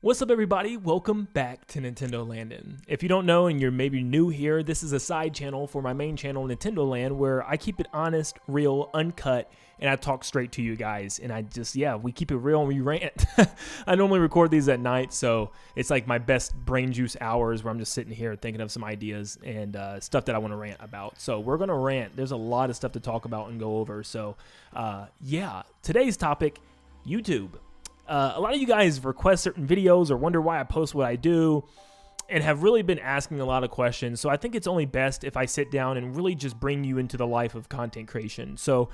What's up, everybody? Welcome back to Nintendo Landin'. If you don't know and you're maybe new here, this is a side channel for my main channel, Nintendo Land, where I keep it honest, real, uncut, and I talk straight to you guys. And we keep it real and we rant. I normally record these at night, so it's like my best brain juice hours where I'm just sitting here thinking of some ideas and stuff that I want to rant about. So we're going to rant. There's a lot of stuff to talk about and go over. So today's topic, YouTube. A lot of you guys request certain videos or wonder why I post what I do and have really been asking a lot of questions. So I think it's only best if I sit down and really just bring you into the life of content creation. So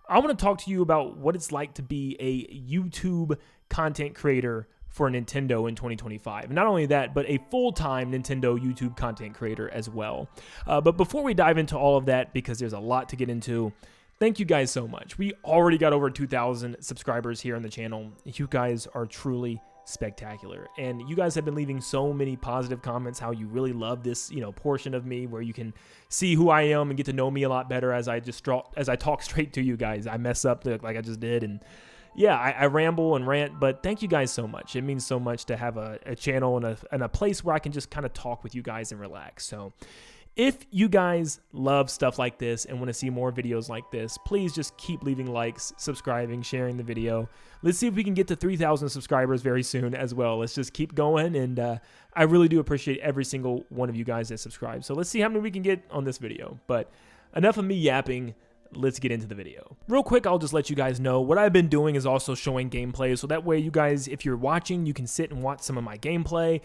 I want to talk to you about what it's like to be a YouTube content creator for Nintendo in 2025. And not only that, but a full-time Nintendo YouTube content creator as well. But before we dive into all of that, because there's a lot to get into, thank you guys so much. We already got over 2,000 subscribers here on the channel. You guys are truly spectacular. And you guys have been leaving so many positive comments, how you really love this, portion of me where you can see who I am and get to know me a lot better as I talk straight to you guys. I mess up like I just did. And yeah, I ramble and rant, but thank you guys so much. It means so much to have a channel and a place where I can just kind of talk with you guys and relax. So if you guys love stuff like this and want to see more videos like this, please just keep leaving likes, subscribing, sharing the video. Let's see if we can get to 3,000 subscribers very soon as well. Let's just keep going, and I really do appreciate every single one of you guys that subscribe. So let's see how many we can get on this video. But enough of me yapping. Let's get into the video. Real quick, I'll just let you guys know what I've been doing is also showing gameplay. So that way you guys, if you're watching, you can sit and watch some of my gameplay.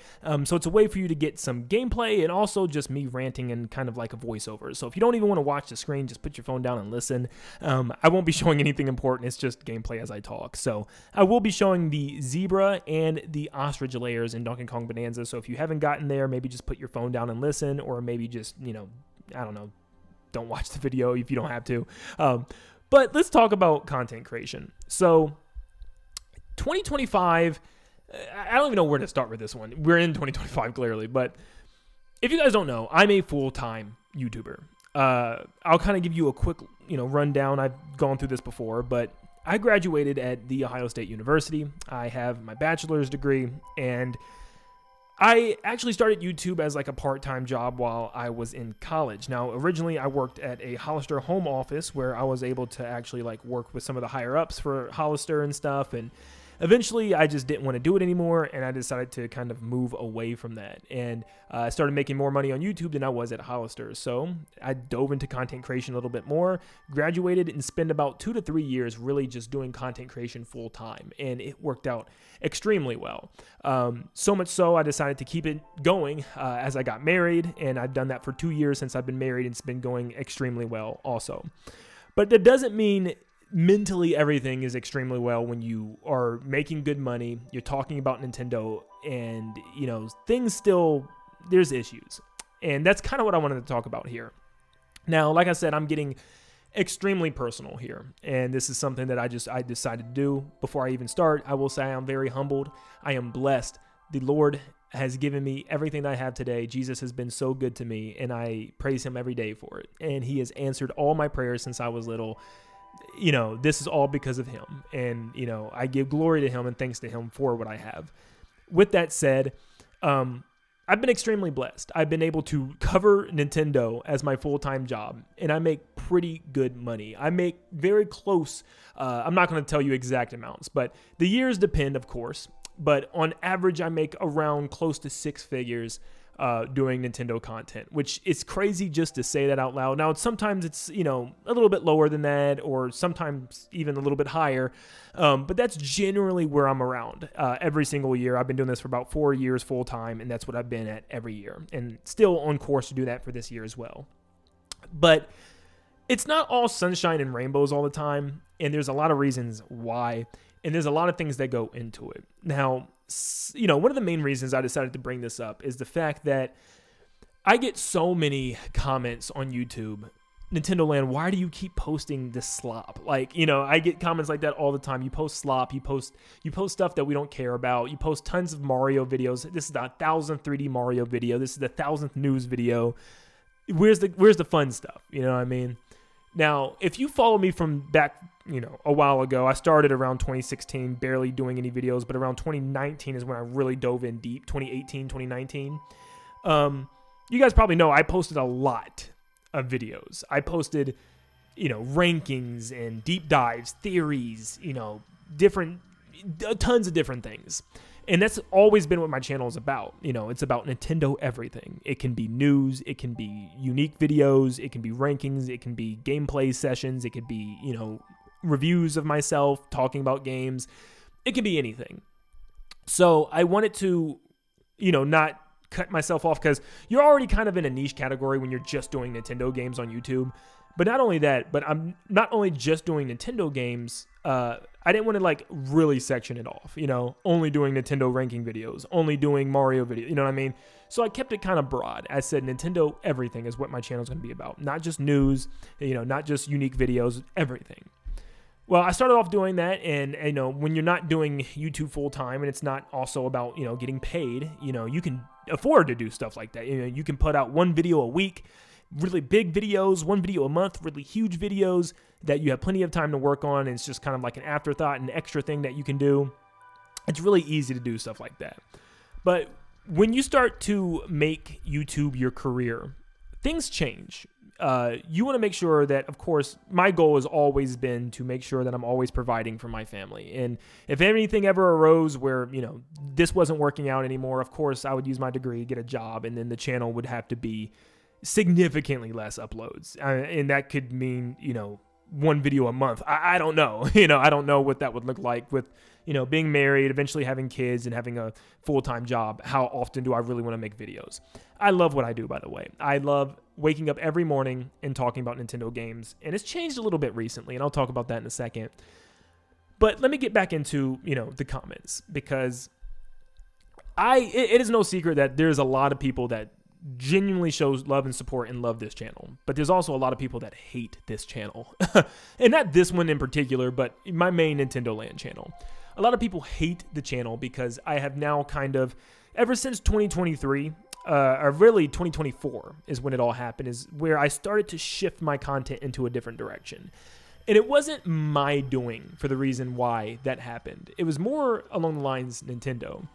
So it's a way for you to get some gameplay and also just me ranting and kind of like a voiceover. So if you don't even want to watch the screen, just put your phone down and listen. I won't be showing anything important. It's just gameplay as I talk. So I will be showing the zebra and the ostrich layers in Donkey Kong Bonanza. So if you haven't gotten there, maybe just put your phone down and listen, or maybe just, I don't know, don't watch the video if you don't have to. But let's talk about content creation. So 2025, I don't even know where to start with this one. We're in 2025 clearly, but if you guys don't know, I'm a full-time YouTuber. I'll kind of give you a quick, rundown. I've gone through this before, but I graduated at The Ohio State University. I have my bachelor's degree, and I actually started YouTube as like a part-time job while I was in college. Now, originally I worked at a Hollister home office where I was able to actually like work with some of the higher ups for Hollister and stuff. And eventually I just didn't want to do it anymore, and I decided to kind of move away from that. And I started making more money on YouTube than I was at Hollister. So I dove into content creation a little bit more, graduated, and spent about 2 to 3 years really just doing content creation full time. And it worked out extremely well. So much so I decided to keep it going as I got married, and I've done that for 2 years since I've been married, and it's been going extremely well also. But that doesn't mean mentally everything is extremely well when you are making good money, you're talking about Nintendo, and things still, there's issues. And that's kind of what I wanted to talk about here. Now, like I said, I'm getting extremely personal here, and this is something that I decided to do. Before I even start, I will say I'm very humbled. I am blessed. The Lord has given me everything that I have today. Jesus has been so good to me, and I praise him every day for it. And he has answered all my prayers since I was little. This is all because of him. And, I give glory to him and thanks to him for what I have. With that said, I've been extremely blessed. I've been able to cover Nintendo as my full-time job, and I make pretty good money. I make very close. I'm not going to tell you exact amounts, but the years depend, of course. But on average, I make around close to 6 figures doing Nintendo content, which is crazy just to say that out loud. Now, sometimes it's, a little bit lower than that, or sometimes even a little bit higher. But that's generally where I'm around every single year. I've been doing this for about 4 years full time, and that's what I've been at every year, and still on course to do that for this year as well. But it's not all sunshine and rainbows all the time, and there's a lot of reasons why, and there's a lot of things that go into it. Now, one of the main reasons I decided to bring this up is the fact that I get so many comments on YouTube. Nintendo Land, why do you keep posting this slop? I get comments like that all the time. You post slop, you post stuff that we don't care about. You post tons of Mario videos. This is the 1,000th 3D Mario video. This is the 1,000th news video. Where's the fun stuff? You know what I mean? Now, if you follow me from back, a while ago, I started around 2016, barely doing any videos, but around 2019 is when I really dove in deep, 2018, 2019. You guys probably know I posted a lot of videos. I posted, rankings and deep dives, theories, tons of different things. And that's always been what my channel is about. It's about Nintendo everything. It can be news. It can be unique videos. It can be rankings. It can be gameplay sessions. It could be, reviews of myself talking about games. It can be anything. So I wanted to, not cut myself off because you're already kind of in a niche category when you're just doing Nintendo games on YouTube. But not only that, but I'm not only just doing Nintendo games, I didn't want to really section it off, only doing Nintendo ranking videos, only doing Mario videos, you know what I mean? So I kept it kind of broad. I said Nintendo everything is what my channel is going to be about. Not just news, not just unique videos, everything. Well, I started off doing that, and when you're not doing YouTube full time and it's not also about, getting paid, you can afford to do stuff like that. You can put out one video a week, really big videos, one video a month, really huge videos that you have plenty of time to work on. And it's just kind of like an afterthought, an extra thing that you can do. It's really easy to do stuff like that. But when you start to make YouTube your career, things change. You want to make sure that, of course, my goal has always been to make sure that I'm always providing for my family. And if anything ever arose where, this wasn't working out anymore, of course, I would use my degree, get a job, and then the channel would have to be significantly less uploads. And that could mean, one video a month. I don't know. I don't know what that would look like with, being married, eventually having kids and having a full-time job. How often do I really want to make videos? I love what I do, by the way. I love waking up every morning and talking about Nintendo games. And it's changed a little bit recently, and I'll talk about that in a second. But let me get back into, the comments, because it is no secret that there's a lot of people that genuinely shows love and support and love this channel, but there's also a lot of people that hate this channel. And not this one in particular, but my main Nintendo Land channel. A lot of people hate the channel because I have now kind of, ever since 2023, or really 2024 is when it all happened, is where I started to shift my content into a different direction. And it wasn't my doing for the reason why that happened. It was more along the lines Nintendo.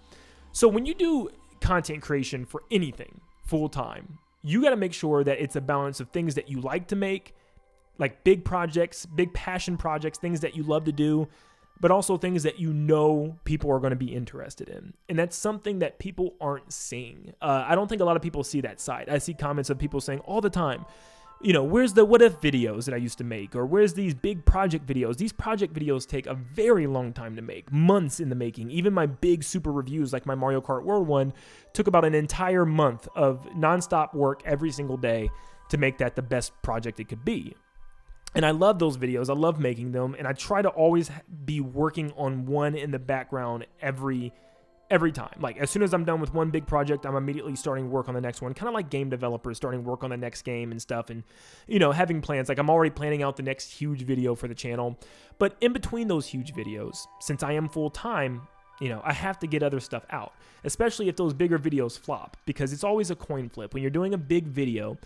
So when you do content creation for anything full time, you got to make sure that it's a balance of things that you like to make, like big projects, big passion projects, things that you love to do, but also things that people are going to be interested in. And that's something that people aren't seeing. I don't think a lot of people see that side. I see comments of people saying all the time, where's the what if videos that I used to make? Or where's these big project videos? These project videos take a very long time to make, months in the making. Even my big super reviews, like my Mario Kart World one, took about an entire month of nonstop work every single day to make that the best project it could be. And I love those videos. I love making them. And I try to always be working on one in the background every time. Like as soon as I'm done with one big project, I'm immediately starting work on the next one. Kind of like game developers starting work on the next game and stuff. And, having plans. Like I'm already planning out the next huge video for the channel. But in between those huge videos, since I am full time, I have to get other stuff out. Especially if those bigger videos flop. Because it's always a coin flip. When you're doing a big video,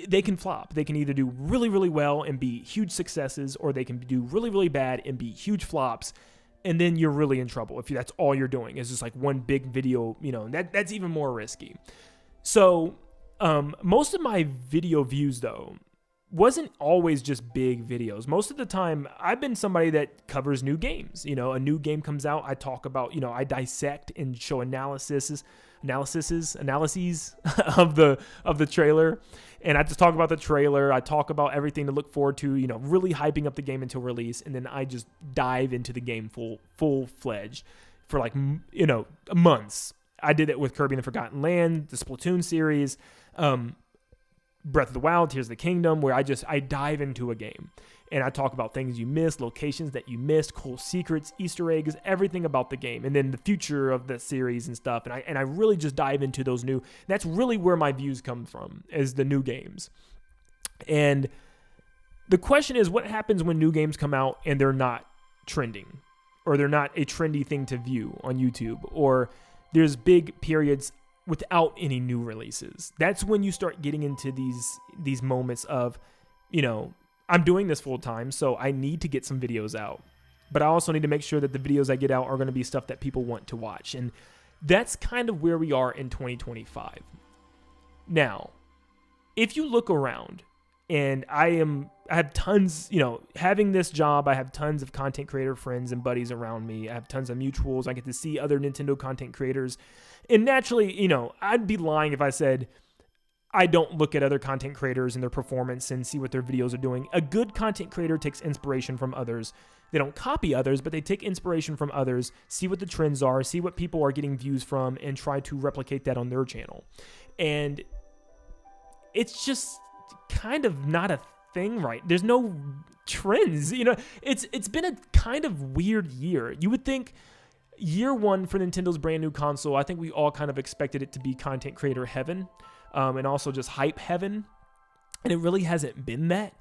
they can flop. They can either do really, really well and be huge successes, or they can do really, really bad and be huge flops. And then you're really in trouble if that's all you're doing is just like one big video, that's even more risky. So most of my video views, though, wasn't always just big videos. Most of the time, I've been somebody that covers new games. A new game comes out, I talk about, I dissect and show analyses of the trailer. And I just talk about the trailer. I talk about everything to look forward to, really hyping up the game until release. And then I just dive into the game full-fledged for months. I did it with Kirby and the Forgotten Land, the Splatoon series, Breath of the Wild, Tears of the Kingdom, where I dive into a game. And I talk about things you missed, locations that you missed, cool secrets, Easter eggs, everything about the game, and then the future of the series and stuff. And I really just dive into those new. That's really where my views come from, is the new games. And the question is, what happens when new games come out and they're not trending, or they're not a trendy thing to view on YouTube, or there's big periods without any new releases? That's when you start getting into these moments of, I'm doing this full time, so I need to get some videos out. But I also need to make sure that the videos I get out are going to be stuff that people want to watch. And that's kind of where we are in 2025. Now, if you look around, and I have tons, having this job, I have tons of content creator friends and buddies around me. I have tons of mutuals. I get to see other Nintendo content creators. And naturally, I'd be lying if I said I don't look at other content creators and their performance and see what their videos are doing. A good content creator takes inspiration from others. They don't copy others, but they take inspiration from others, see what the trends are, see what people are getting views from, and try to replicate that on their channel. And it's just kind of not a thing, right? There's no trends. It's been a kind of weird year. You would think year one for Nintendo's brand new console, I think we all kind of expected it to be content creator heaven, and also just hype heaven. And it really hasn't been that.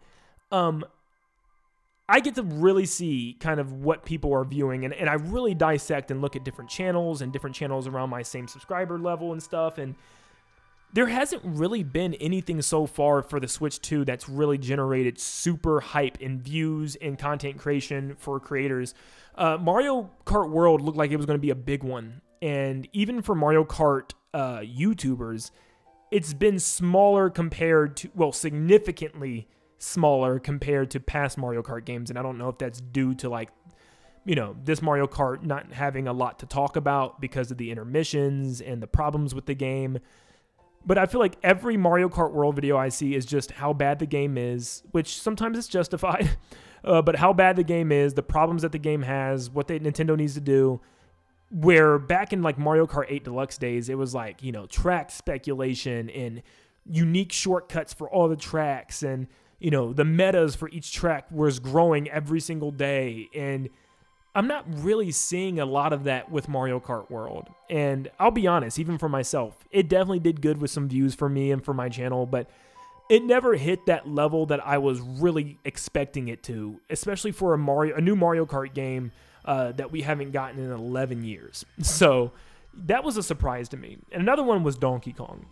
I get to really see kind of what people are viewing, and I really dissect and look at different channels around my same subscriber level and stuff. And there hasn't really been anything so far for the Switch 2 that's really generated super hype in views and content creation for creators. Mario Kart World looked like it was going to be a big one. And even for Mario Kart YouTubers, it's been smaller compared to, significantly smaller compared to past Mario Kart games. And I don't know if that's due to this Mario Kart not having a lot to talk about because of the intermissions and the problems with the game. But I feel like every Mario Kart World video I see is just how bad the game is, which sometimes it's justified, but how bad the game is, the problems that the game has, what Nintendo needs to do. Where back in Mario Kart 8 Deluxe days, it was track speculation and unique shortcuts for all the tracks, and the metas for each track was growing every single day. And I'm not really seeing a lot of that with Mario Kart World. And I'll be honest, even for myself, it definitely did good with some views for me and for my channel, but it never hit that level that I was really expecting it to, especially for a new Mario Kart game that we haven't gotten in 11 years. So that was a surprise to me. And another one was Donkey Kong.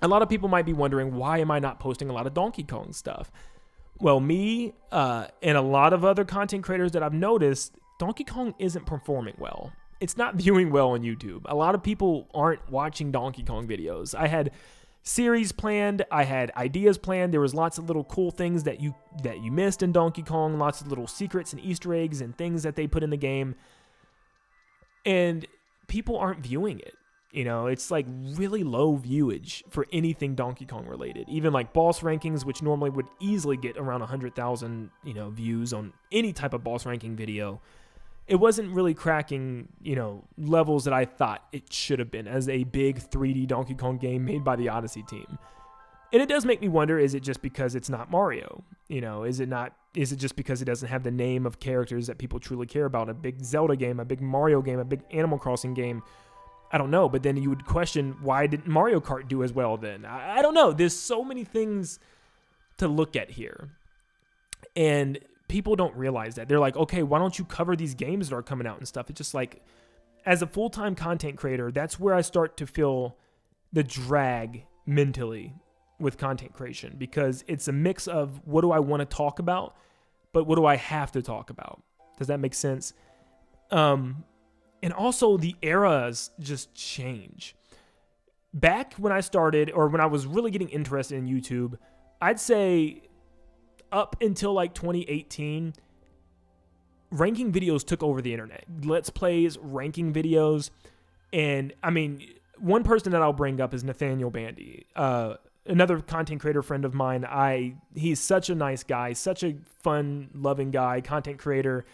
A lot of people might be wondering, why am I not posting a lot of Donkey Kong stuff? Well, me and a lot of other content creators that I've noticed, Donkey Kong isn't performing well. It's not viewing well on YouTube. A lot of people aren't watching Donkey Kong videos. I had series planned. I had ideas planned. There was lots of little cool things that you missed in Donkey Kong, lots of little secrets and Easter eggs and things that they put in the game. And people aren't viewing it. It's really low viewage for anything Donkey Kong related. Even boss rankings, which normally would easily get around 100,000, views on any type of boss ranking video. It wasn't really cracking, levels that I thought it should have been as a big 3D Donkey Kong game made by the Odyssey team. And it does make me wonder, is it just because it's not Mario? Is it just because it doesn't have the name of characters that people truly care about? A big Zelda game, a big Mario game, a big Animal Crossing game. I don't know. But then you would question, why didn't Mario Kart do as well then? I don't know. There's so many things to look at here. And people don't realize that. They're like, okay, why don't you cover these games that are coming out and stuff? It's just as a full-time content creator, that's where I start to feel the drag mentally with content creation, because it's a mix of what do I want to talk about, but what do I have to talk about? Does that make sense? And also the eras just change. Back when I started, or when I was really getting interested in YouTube, I'd say up until 2018, ranking videos took over the internet. Let's Plays, ranking videos. And I mean, one person that I'll bring up is Nathaniel Bandy, another content creator friend of mine. He's such a nice guy, such a fun, loving guy, content creator,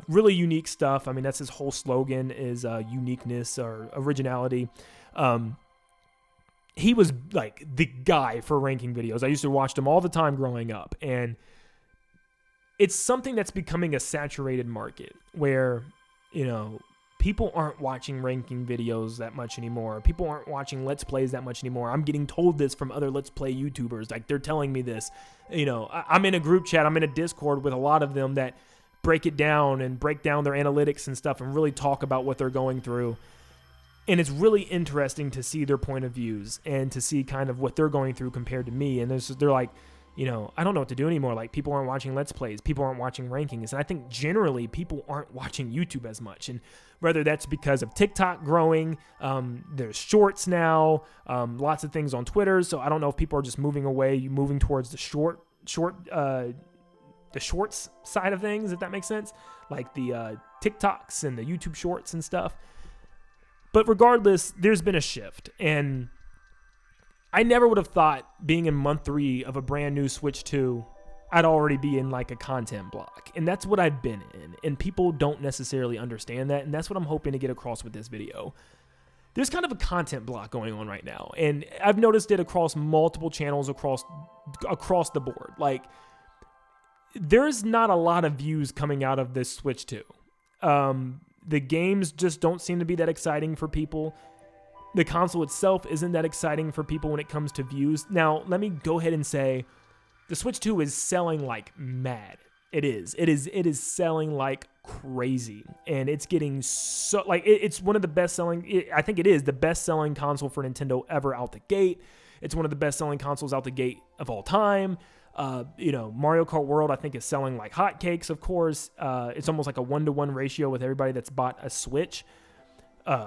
really unique stuff. I mean, that's his whole slogan is uniqueness or originality. He was the guy for ranking videos. I used to watch them all the time growing up. And it's something that's becoming a saturated market where, people aren't watching ranking videos that much anymore. People aren't watching Let's Plays that much anymore. I'm getting told this from other Let's Play YouTubers. They're telling me this. I'm in a group chat. I'm in a Discord with a lot of them that break it down and break down their analytics and stuff and really talk about what they're going through. And it's really interesting to see their point of views and to see kind of what they're going through compared to me. And they're like, I don't know what to do anymore. Like, people aren't watching Let's Plays. People aren't watching rankings. And I think generally people aren't watching YouTube as much. And whether that's because of TikTok growing, there's shorts now, lots of things on Twitter. So I don't know if people are just moving towards the shorts side of things, if that makes sense. Like the TikToks and the YouTube shorts and stuff. But regardless, there's been a shift. And I never would have thought, being in month 3 of a brand new Switch 2, I'd already be in like a content block. And that's what I've been in. And people don't necessarily understand that. And that's what I'm hoping to get across with this video. There's kind of a content block going on right now. And I've noticed it across multiple channels across the board. Like, there's not a lot of views coming out of this Switch 2. The games just don't seem to be that exciting for people. The console itself isn't that exciting for people when it comes to views. Now, let me go ahead and say, the Switch 2 is selling like mad. It is selling like crazy. And it's getting so, like, it's one of the best selling, I think it is the best selling console for Nintendo ever out the gate. It's one of the best selling consoles out the gate of all time. Mario Kart World, I think, is selling like hotcakes, of course. It's almost like a 1-to-1 ratio with everybody that's bought a Switch.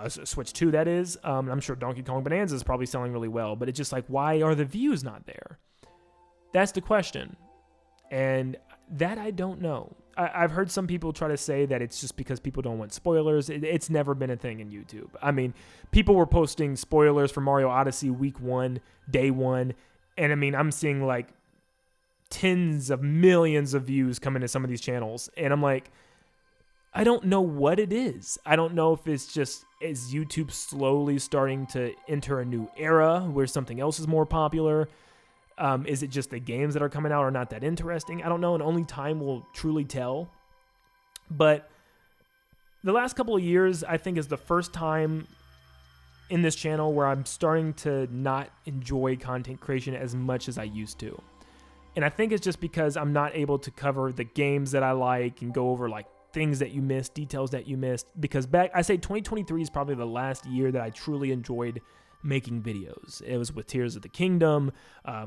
Switch 2, that is. I'm sure Donkey Kong Bonanza is probably selling really well, but it's just like, why are the views not there? That's the question. And that I don't know. I've heard some people try to say that it's just because people don't want spoilers. It's never been a thing in YouTube. I mean, people were posting spoilers for Mario Odyssey week 1, day 1, and I mean, I'm seeing like tens of millions of views come into some of these channels, and I'm like, I don't know what it is. I don't know if it's just, is YouTube slowly starting to enter a new era where something else is more popular? Is it just the games that are coming out are not that interesting? I don't know, and only time will truly tell. But the last couple of years, I think, is the first time in this channel where I'm starting to not enjoy content creation as much as I used to. And I think it's just because I'm not able to cover the games that I like and go over like things that you missed, details that you missed. Because I say 2023 is probably the last year that I truly enjoyed making videos. It was with Tears of the Kingdom,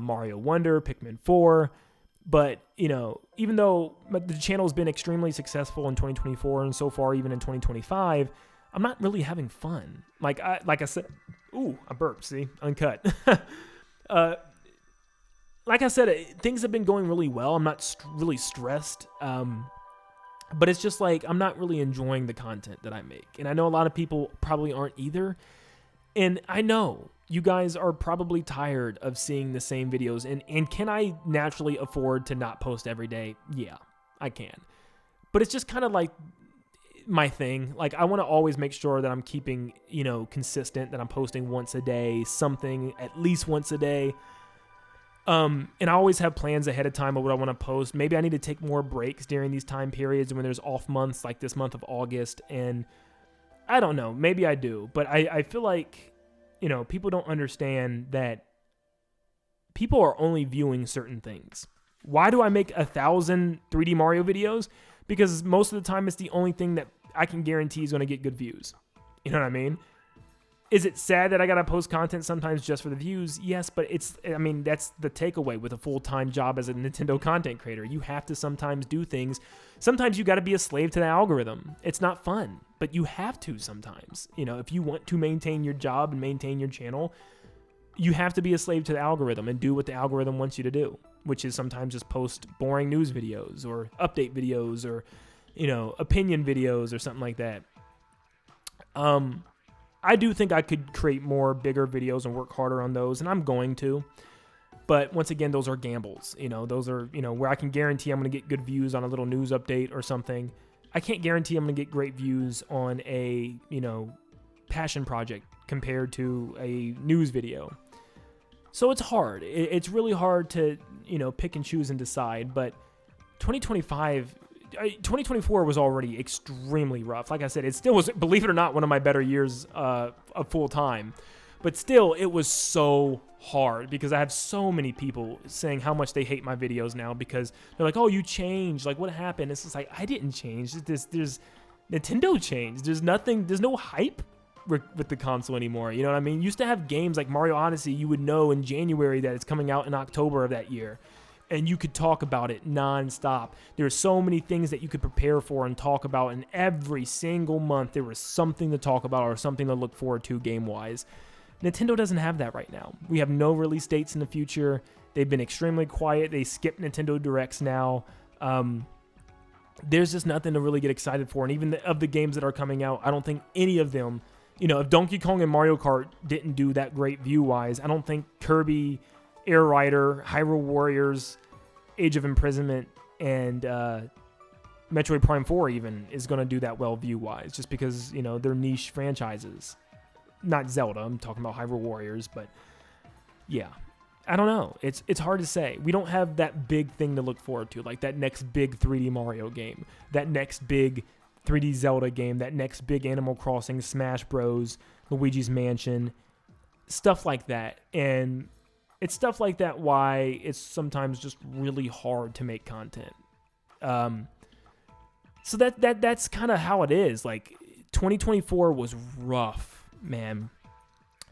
Mario Wonder, Pikmin 4. But, even though the channel's been extremely successful in 2024 and so far even in 2025, I'm not really having fun. Like I said, ooh, I burped, see? Uncut. Like I said, things have been going really well. I'm not really stressed. But it's just like, I'm not really enjoying the content that I make. And I know a lot of people probably aren't either. And I know you guys are probably tired of seeing the same videos. And can I naturally afford to not post every day? Yeah, I can. But it's just kind of like my thing. Like, I want to always make sure that I'm keeping, consistent, that I'm posting once a day, something at least once a day. And I always have plans ahead of time of what I want to post. Maybe I need to take more breaks during these time periods when there's off months, like this month of August. And I don't know, maybe I do, but I feel like, people don't understand that people are only viewing certain things. Why do I make 1,000 3D Mario videos? Because most of the time it's the only thing that I can guarantee is going to get good views. You know what I mean? Is it sad that I got to post content sometimes just for the views? Yes, but that's the takeaway with a full-time job as a Nintendo content creator. You have to sometimes do things. Sometimes you got to be a slave to the algorithm. It's not fun, but you have to sometimes. If you want to maintain your job and maintain your channel, you have to be a slave to the algorithm and do what the algorithm wants you to do, which is sometimes just post boring news videos or update videos or, opinion videos or something like that. I do think I could create more bigger videos and work harder on those, and I'm going to. But once again, those are gambles. Those are, where I can guarantee I'm going to get good views on a little news update or something. I can't guarantee I'm going to get great views on a, passion project compared to a news video. So it's hard. It's really hard to, pick and choose and decide. But 2024 was already extremely rough. Like I said, it still was, believe it or not, one of my better years of full time. But still, it was so hard because I have so many people saying how much they hate my videos now because they're like, oh, you changed. Like, what happened? It's just like, I didn't change. There's Nintendo changed. There's no hype with the console anymore. You know what I mean? You used to have games like Mario Odyssey. You would know in January that it's coming out in October of that year. and you could talk about it nonstop. There's so many things that you could prepare for and talk about, and every single month there was something to talk about or something to look forward to game-wise. Nintendo doesn't have that right now. We have no release dates in the future. They've been extremely quiet. They skip Nintendo Directs now. There's just nothing to really get excited for. And even of the games that are coming out, I don't think any of them, if Donkey Kong and Mario Kart didn't do that great view-wise, I don't think Kirby, Air Rider, Hyrule Warriors, Age of Imprisonment, and Metroid Prime 4 even is going to do that well view-wise, just because, they're niche franchises. Not Zelda, I'm talking about Hyrule Warriors, but yeah. I don't know. It's hard to say. We don't have that big thing to look forward to, like that next big 3D Mario game, that next big 3D Zelda game, that next big Animal Crossing, Smash Bros, Luigi's Mansion, stuff like that. And it's stuff like that why it's sometimes just really hard to make content. So that's kind of how it is. Like 2024 was rough, man.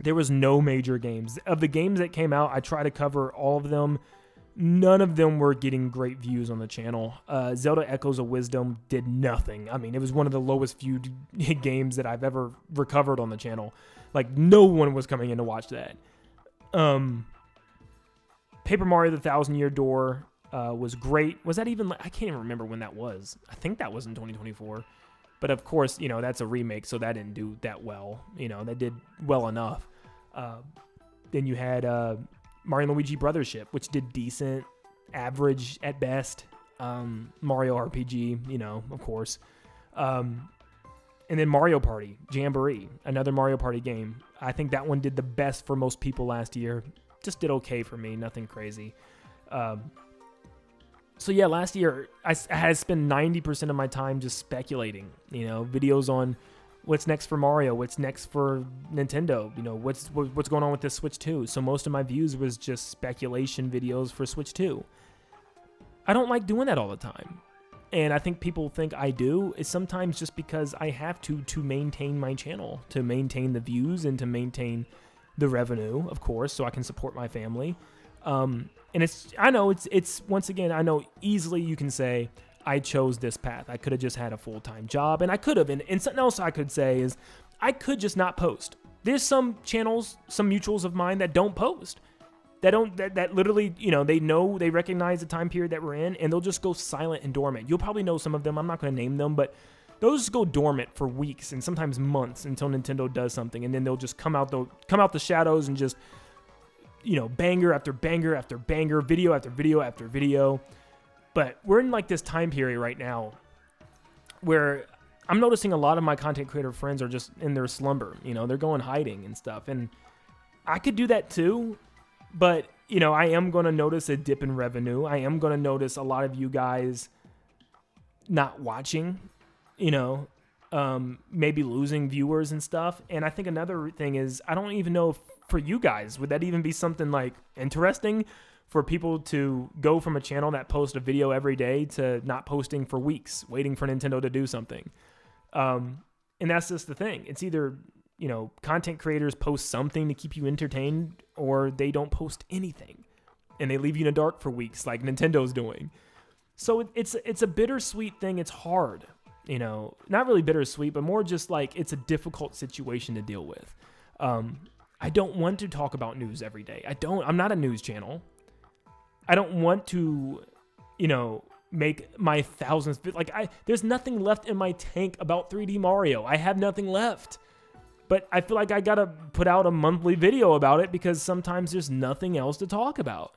There was no major games. Of the games that came out, I try to cover all of them. None of them were getting great views on the channel. Zelda Echoes of Wisdom did nothing. I mean, it was one of the lowest viewed games that I've ever recovered on the channel. Like, no one was coming in to watch that. Paper Mario: The Thousand Year Door was great. Was that even... I can't even remember when that was. I think that was in 2024. But of course, that's a remake, so that didn't do that well. That did well enough. Then you had Mario & Luigi Brothership, which did decent, average at best. Mario RPG, of course. And then Mario Party, Jamboree, another Mario Party game. I think that one did the best for most people last year. Just did okay for me, nothing crazy. So yeah, last year I had to spend 90% of my time just speculating, videos on what's next for Mario, what's next for Nintendo, what's going on with this Switch 2. So most of my views was just speculation videos for Switch 2. I don't like doing that all the time. And I think people think I do. It's sometimes just because I have to maintain my channel, to maintain the views and to maintain the revenue, of course, so I can support my family. And I know once again, I know easily you can say, I chose this path. I could have just had a full-time job, and I could have. And something else I could say is, I could just not post. There's some channels, some mutuals of mine that don't post. That literally, they recognize the time period that we're in, and they'll just go silent and dormant. You'll probably know some of them. I'm not going to name them, but those just go dormant for weeks and sometimes months until Nintendo does something, and then they'll just come out the shadows and just, banger after banger after banger, video after video after video. But we're in like this time period right now where I'm noticing a lot of my content creator friends are just in their slumber. They're going hiding and stuff. And I could do that too. But, I am going to notice a dip in revenue. I am going to notice a lot of you guys not watching, maybe losing viewers and stuff. And I think another thing is, I don't even know if for you guys, would that even be something like interesting for people to go from a channel that posts a video every day to not posting for weeks, waiting for Nintendo to do something? And that's just the thing. It's either, content creators post something to keep you entertained, or they don't post anything and they leave you in the dark for weeks like Nintendo's doing. So it's a bittersweet thing. It's hard, not really bittersweet, but more just like it's a difficult situation to deal with. I don't want to talk about news every day. I'm not a news channel. I don't want to, make my thousands. There's nothing left in my tank about 3D Mario. I have nothing left. But I feel like I gotta put out a monthly video about it because sometimes there's nothing else to talk about.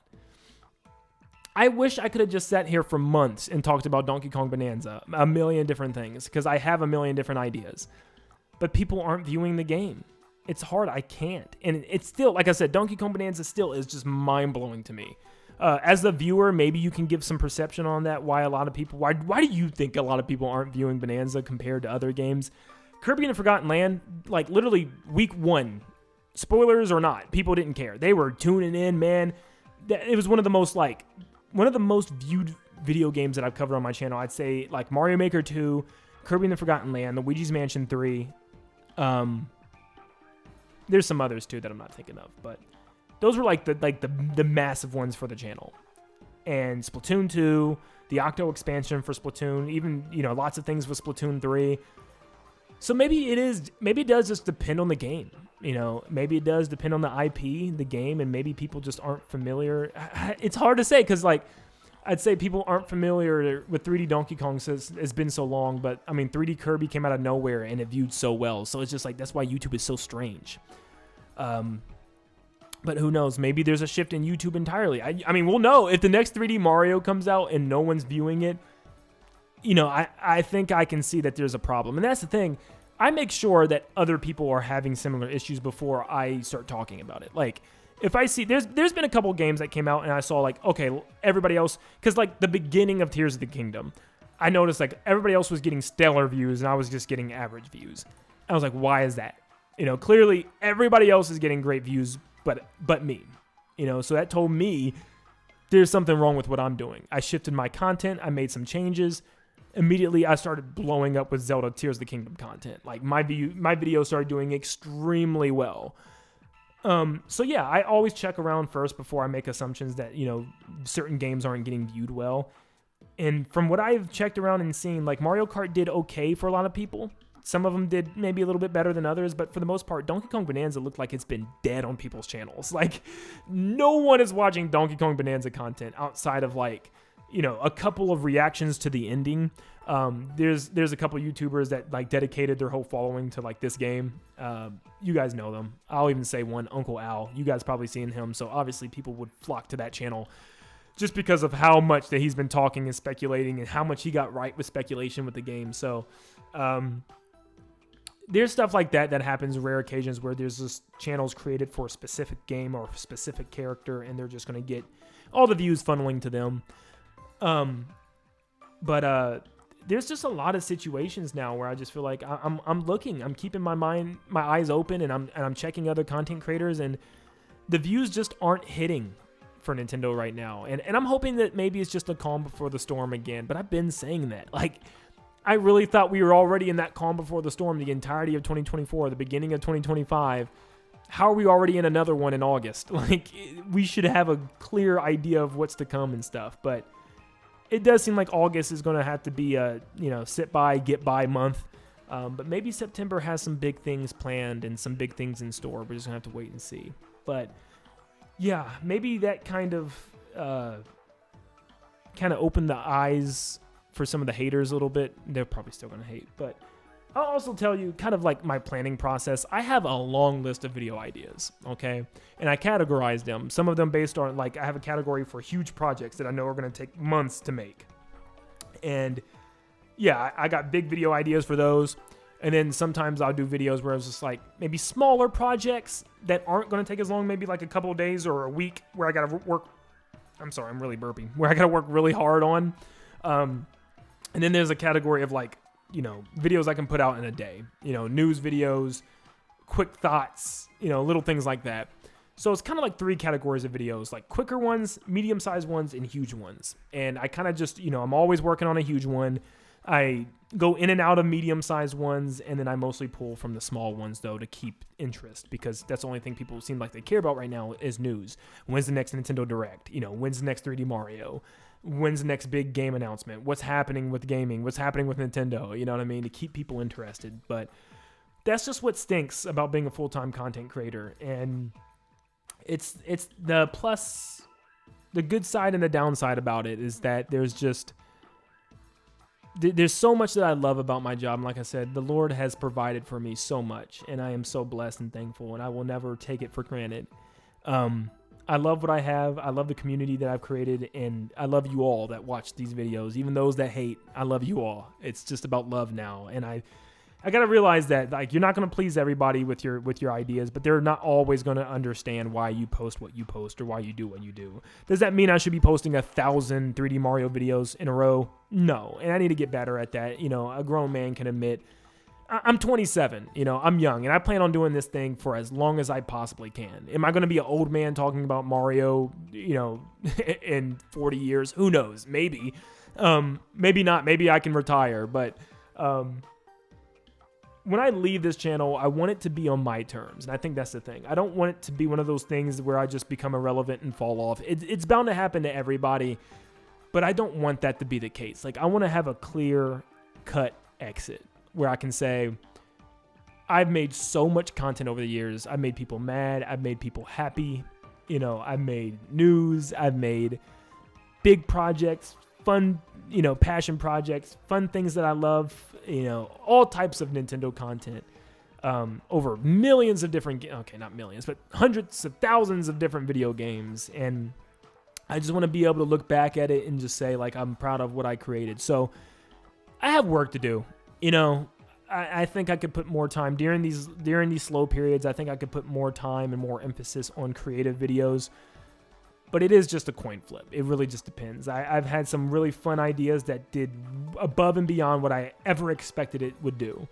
I wish I could have just sat here for months and talked about Donkey Kong Bonanza, a million different things, because I have a million different ideas. But people aren't viewing the game. It's hard. I can't. And it's still, like I said, Donkey Kong Bonanza still is just mind-blowing to me. As the viewer, maybe you can give some perception on that, why do you think a lot of people aren't viewing Bonanza compared to other games? Kirby and the Forgotten Land, like literally week 1, spoilers or not, people didn't care. They were tuning in, man. It was one of the most viewed video games that I've covered on my channel. I'd say like Mario Maker 2, Kirby and the Forgotten Land, Luigi's Mansion 3. There's some others too that I'm not thinking of, but those were like the massive ones for the channel. and Splatoon 2, the Octo expansion for Splatoon, even, lots of things with Splatoon 3. So maybe it does just depend on the game. Maybe it does depend on the IP, the game, and maybe people just aren't familiar. It's hard to say because, I'd say people aren't familiar with 3D Donkey Kong since it's been so long, but 3D Kirby came out of nowhere and it viewed so well. So it's just that's why YouTube is so strange. But who knows? Maybe there's a shift in YouTube entirely. We'll know if the next 3D Mario comes out and no one's viewing it. I think I can see that there's a problem. And that's the thing. I make sure that other people are having similar issues before I start talking about it. If I see, there's been a couple games that came out and I saw okay, everybody else, because the beginning of Tears of the Kingdom, I noticed everybody else was getting stellar views and I was just getting average views. I was like, why is that? Clearly everybody else is getting great views, but me. So that told me there's something wrong with what I'm doing. I shifted my content. I made some changes. Immediately, I started blowing up with Zelda Tears of the Kingdom content. My video started doing extremely well. So yeah, I always check around first before I make assumptions that, certain games aren't getting viewed well. And from what I've checked around and seen, Mario Kart did okay for a lot of people. Some of them did maybe a little bit better than others, but for the most part, Donkey Kong Bonanza looked like it's been dead on people's channels. No one is watching Donkey Kong Bonanza content outside of a couple of reactions to the ending. There's a couple YouTubers that dedicated their whole following to this game. You guys know them. I'll even say one, Uncle Al. You guys probably seen him, so obviously people would flock to that channel just because of how much that he's been talking and speculating and how much he got right with speculation with the game. So there's stuff like that happens in rare occasions where there's just channels created for a specific game or a specific character and they're just going to get all the views funneling to them. But there's just a lot of situations now where I just feel like I'm looking, I'm keeping my eyes open, and I'm checking other content creators, and the views just aren't hitting for Nintendo right now. And I'm hoping that maybe it's just a calm before the storm again. But I've been saying that. I really thought we were already in that calm before the storm the entirety of 2024, the beginning of 2025. How are we already in another one in August? We should have a clear idea of what's to come and stuff. But it does seem like August is going to have to be a, sit by, get by month. But maybe September has some big things planned and some big things in store. We're just going to have to wait and see. But yeah, maybe that kind of opened the eyes for some of the haters a little bit. They're probably still going to hate. But I'll also tell you kind of my planning process. I have a long list of video ideas, okay? And I categorize them. Some of them based on, I have a category for huge projects that I know are going to take months to make. And yeah, I got big video ideas for those. And then sometimes I'll do videos where it's just maybe smaller projects that aren't going to take as long, maybe a couple of days or a week where I got to work. I'm sorry, I'm really burping. Where I got to work really hard on. And then there's a category of videos I can put out in a day, news videos, quick thoughts, little things like that. So it's kind of 3 categories of videos, quicker ones, medium-sized ones, and huge ones. And I kind of just, I'm always working on a huge one. I go in and out of medium-sized ones, and then I mostly pull from the small ones, though, to keep interest, because that's the only thing people seem like they care about right now is news. When's the next Nintendo Direct? When's the next 3D Mario? When's the next big game announcement? What's happening with gaming? What's happening with Nintendo? You know what I mean? To keep people interested. But that's just what stinks about being a full-time content creator. And it's the plus, the good side and the downside about it is that there's so much that I love about my job. And like I said, the Lord has provided for me so much, and I am so blessed and thankful, and I will never take it for granted. I love what I have. I love the community that I've created, and I love you all that watch these videos. Even those that hate, I love you all. It's just about love now, and I got to realize that you're not going to please everybody with your ideas, but they're not always going to understand why you post what you post or why you do what you do. Does that mean I should be posting 1,000 3D Mario videos in a row? No, and I need to get better at that. A grown man can admit I'm 27, I'm young, and I plan on doing this thing for as long as I possibly can. Am I going to be an old man talking about Mario, in 40 years? Who knows? Maybe. Maybe not. Maybe I can retire, but when I leave this channel, I want it to be on my terms. And I think that's the thing. I don't want it to be one of those things where I just become irrelevant and fall off. It's bound to happen to everybody, but I don't want that to be the case. Like, I want to have a clear cut exit where I can say, I've made so much content over the years. I've made people mad. I've made people happy. You know, I've made news. I've made big projects, fun, you know, passion projects, fun things that I love, you know, all types of Nintendo content, over millions of different, okay, not millions, but hundreds of thousands of different video games. And I just want to be able to look back at it and just say, like, I'm proud of what I created. So I have work to do. You know, I think I could put more time during these slow periods. I think I could put more time and more emphasis on creative videos. But it is just a coin flip. It really just depends. I've had some really fun ideas that did above and beyond what I ever expected it would do.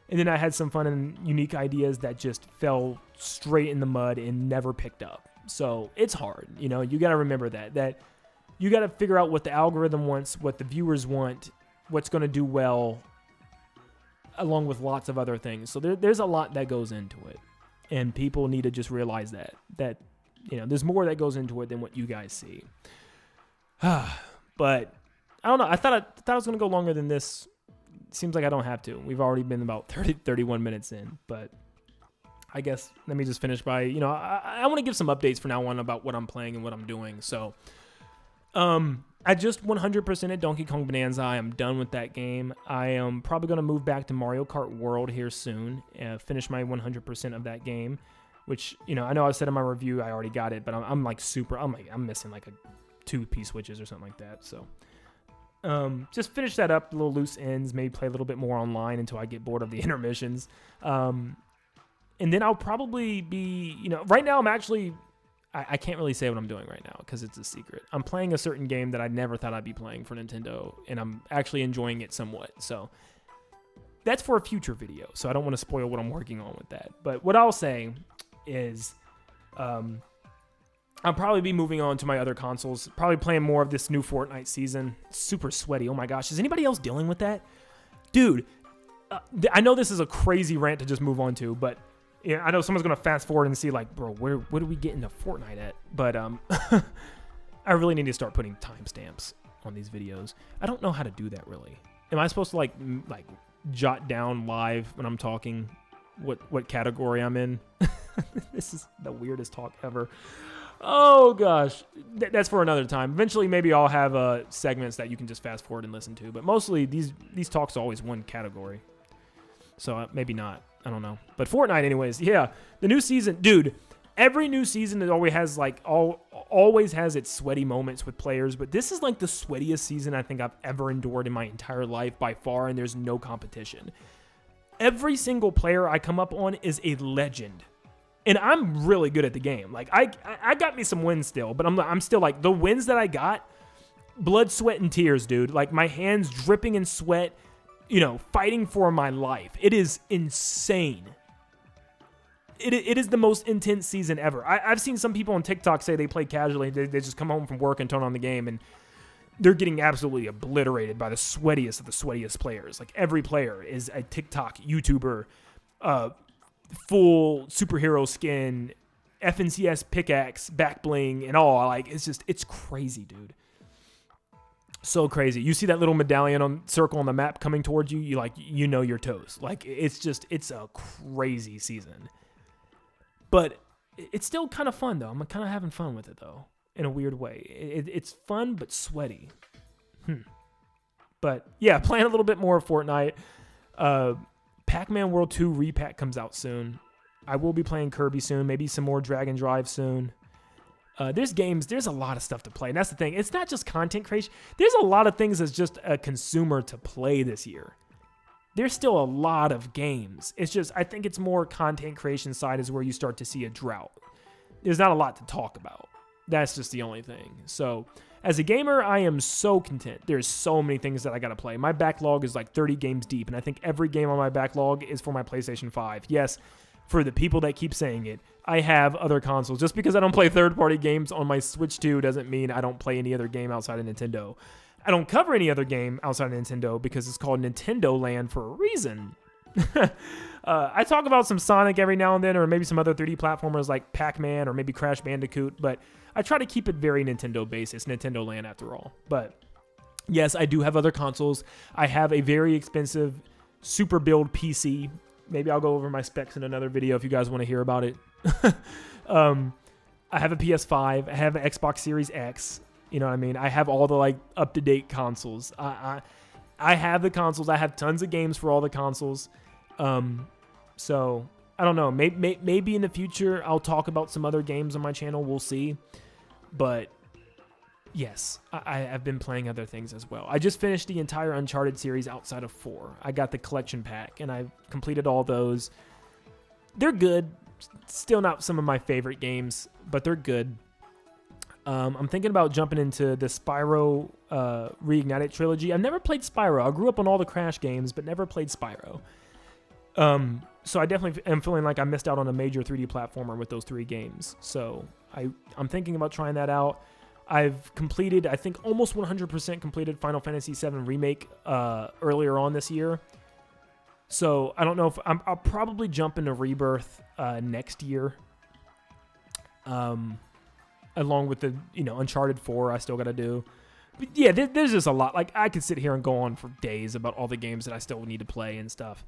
And then I had some fun and unique ideas that just fell straight in the mud and never picked up. So it's hard. You know, you got to remember that you got to figure out what the algorithm wants, what the viewers want, what's going to do well, along with lots of other things. So there's a lot that goes into it. And people need to just realize that, you know, there's more that goes into it than what you guys see. But I don't know. I thought I was going to go longer than this. Seems like I don't have to. We've already been about 31 minutes in, but I guess let me just finish by, you know, I want to give some updates from now on about what I'm playing and what I'm doing. So, I just 100%ed Donkey Kong Bonanza. I am done with that game. I am probably going to move back to Mario Kart World here soon, finish my 100% of that game, which, you know, I know I said in my review I already got it, but I'm missing like 2 P-switches or something like that. So, just finish that up, little loose ends, maybe play a little bit more online until I get bored of the intermissions. And then I'll probably be, you know, right now I'm actually, I can't really say what I'm doing right now because it's a secret. I'm playing a certain game that I never thought I'd be playing for Nintendo, and I'm actually enjoying it somewhat. So that's for a future video, so I don't want to spoil what I'm working on with that. But what I'll say is I'll probably be moving on to my other consoles, probably playing more of this new Fortnite season. It's super sweaty. Oh my gosh. Is anybody else dealing with that? Dude, I know this is a crazy rant to just move on to, but yeah, I know someone's going to fast forward and see, like, bro, where do we get into Fortnite at? But I really need to start putting timestamps on these videos. I don't know how to do that, really. Am I supposed to, like jot down live when I'm talking what category I'm in? This is the weirdest talk ever. Oh, gosh. That's for another time. Eventually, maybe I'll have segments that you can just fast forward and listen to. But mostly, these talks are always one category. So maybe not. I don't know. But Fortnite anyways. Yeah. The new season. Dude, every new season it always has always has its sweaty moments with players. But this is like the sweatiest season I think I've ever endured in my entire life by far. And there's no competition. Every single player I come up on is a legend. And I'm really good at the game. Like, I got me some wins still. But I'm still like, the wins that I got, blood, sweat, and tears, dude. Like, my hands dripping in sweat. You know, fighting for my life. It is insane. It is the most intense season ever. I've seen some people on TikTok say they play casually. They just come home from work and turn on the game, and they're getting absolutely obliterated by the sweatiest of the sweatiest players. Like, every player is a TikTok YouTuber, full superhero skin, FNCS pickaxe, back bling, and all. Like, it's crazy, dude. So crazy. You see that little medallion circle on the map coming towards you, you know your toes. Like, it's a crazy season. But it's still kind of fun, though. I'm kind of having fun with it, though, in a weird way. It's fun, but sweaty. But, yeah, playing a little bit more of Fortnite. Pac-Man World 2 repack comes out soon. I will be playing Kirby soon. Maybe some more Dragon Drive soon. There's a lot of stuff to play. And that's the thing. It's not just content creation. There's a lot of things as just a consumer to play this year. There's still a lot of games. It's just, I think it's more content creation side is where you start to see a drought. There's not a lot to talk about. That's just the only thing. So as a gamer, I am so content. There's so many things that I got to play. My backlog is like 30 games deep. And I think every game on my backlog is for my PlayStation 5. Yes, for the people that keep saying it, I have other consoles. Just because I don't play third-party games on my Switch 2 doesn't mean I don't play any other game outside of Nintendo. I don't cover any other game outside of Nintendo because it's called Nintendo Land for a reason. I talk about some Sonic every now and then, or maybe some other 3D platformers like Pac-Man or maybe Crash Bandicoot, but I try to keep it very Nintendo based. It's Nintendo Land after all. But yes, I do have other consoles. I have a very expensive super build PC. Maybe I'll go over my specs in another video if you guys want to hear about it. I have a PS5. I have an Xbox Series X. You know what I mean? I have all the like up-to-date consoles. I have the consoles. I have tons of games for all the consoles. So I don't know. Maybe in the future I'll talk about some other games on my channel. We'll see. But yes, I've been playing other things as well. I just finished the entire Uncharted series outside of 4. I got the collection pack, and I've completed all those. They're good. Still not some of my favorite games, but they're good. I'm thinking about jumping into the Spyro Reignited trilogy. I've never played Spyro. I grew up on all the Crash games, but never played Spyro. So I definitely am feeling like I missed out on a major 3D platformer with those 3 games. So I'm thinking about trying that out. I've completed, I think, almost 100% completed Final Fantasy VII Remake earlier on this year. So I don't know if I'll probably jump into Rebirth next year. Along with the, Uncharted 4 I still got to do. But yeah, there's just a lot. Like, I could sit here and go on for days about all the games that I still need to play and stuff.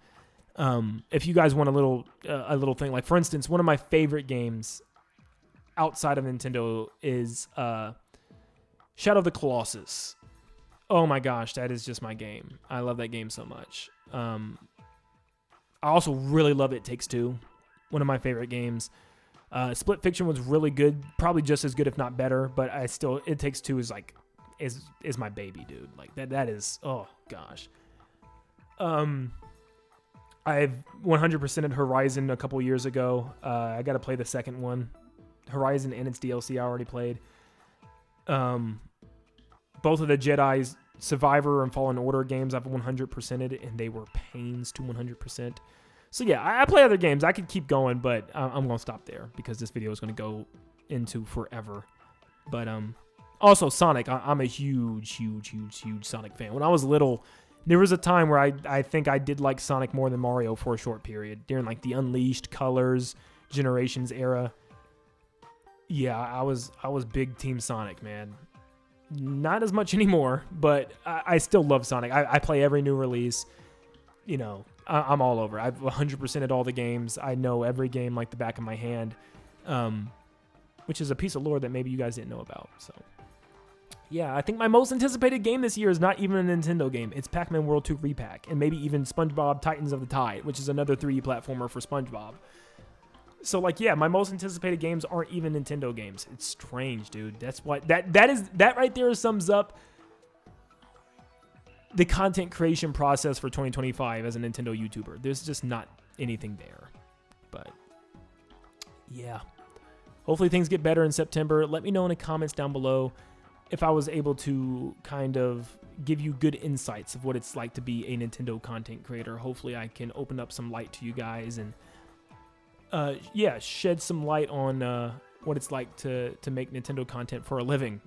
If you guys want a little thing, like, for instance, one of my favorite games outside of Nintendo is Shadow of the Colossus. Oh my gosh, that is just my game. I love that game so much. I also really love It Takes Two, one of my favorite games. Split Fiction was really good, probably just as good if not better, but It Takes Two is like is my baby, dude. Like that is, oh gosh. I've 100%ed Horizon a couple years ago. I got to play the second one. Horizon and its DLC I already played. Both of the Jedi's Survivor and Fallen Order games I've 100%ed, and they were pains to 100%. So yeah, I play other games. I could keep going, but I'm going to stop there because this video is going to go into forever. But also Sonic, I'm a huge Sonic fan. When I was little, there was a time where I think I did like Sonic more than Mario for a short period during like the Unleashed, Colors, Generations era. Yeah, I was big Team Sonic, man. Not as much anymore, but I still love Sonic. I play every new release. I'm all over. I've 100%ed all the games. I know every game like the back of my hand, which is a piece of lore that maybe you guys didn't know about. So, yeah, I think my most anticipated game this year is not even a Nintendo game. It's Pac-Man World 2 Repack, and maybe even SpongeBob Titans of the Tide, which is another 3D platformer for SpongeBob. So, like, yeah, my most anticipated games aren't even Nintendo games. It's strange, dude. That's what that right there sums up the content creation process for 2025 as a Nintendo YouTuber. There's just not anything there. But yeah, hopefully things get better in September. Let me know in the comments down below if I was able to kind of give you good insights of what it's like to be a Nintendo content creator. Hopefully I can open up some light to you guys and shed some light on what it's like to make Nintendo content for a living.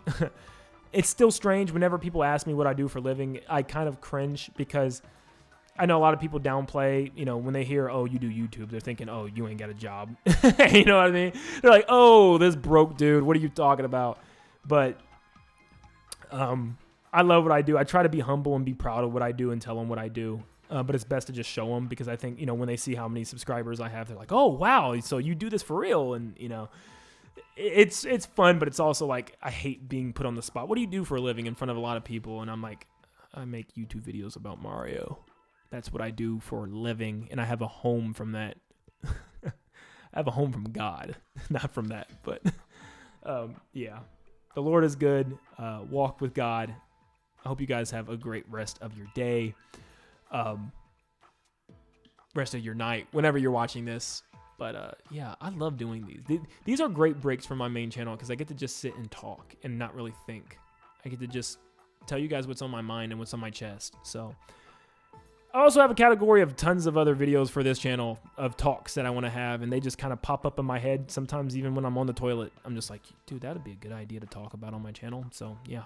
It's still strange whenever people ask me what I do for a living. I kind of cringe because I know a lot of people downplay, when they hear, oh, you do YouTube, they're thinking, oh, you ain't got a job. You know what I mean? They're like, oh, this broke dude, what are you talking about? But I love what I do. I try to be humble and be proud of what I do and tell them what I do. But it's best to just show them because I think, when they see how many subscribers I have, they're like, oh, wow, so you do this for real. And, it's fun, but it's also like I hate being put on the spot. What do you do for a living in front of a lot of people? And I'm like, I make YouTube videos about Mario. That's what I do for a living, and I have a home from that. I have a home from God, not from that. But yeah, the Lord is good. Walk with God. I hope you guys have a great rest of your day, rest of your night, whenever you're watching this. But yeah, I love doing these. These are great breaks from my main channel because I get to just sit and talk and not really think. I get to just tell you guys what's on my mind and what's on my chest. So I also have a category of tons of other videos for this channel of talks that I want to have, and they just kind of pop up in my head. Sometimes even when I'm on the toilet, I'm just like, dude, that would be a good idea to talk about on my channel. So yeah.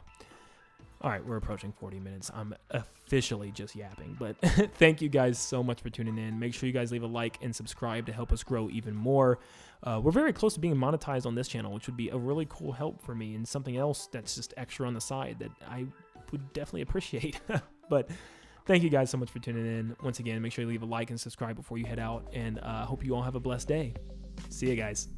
All right, we're approaching 40 minutes. I'm officially just yapping, but thank you guys so much for tuning in. Make sure you guys leave a like and subscribe to help us grow even more. We're very close to being monetized on this channel, which would be a really cool help for me, and something else that's just extra on the side that I would definitely appreciate. But thank you guys so much for tuning in. Once again, make sure you leave a like and subscribe before you head out, and hope you all have a blessed day. See you guys.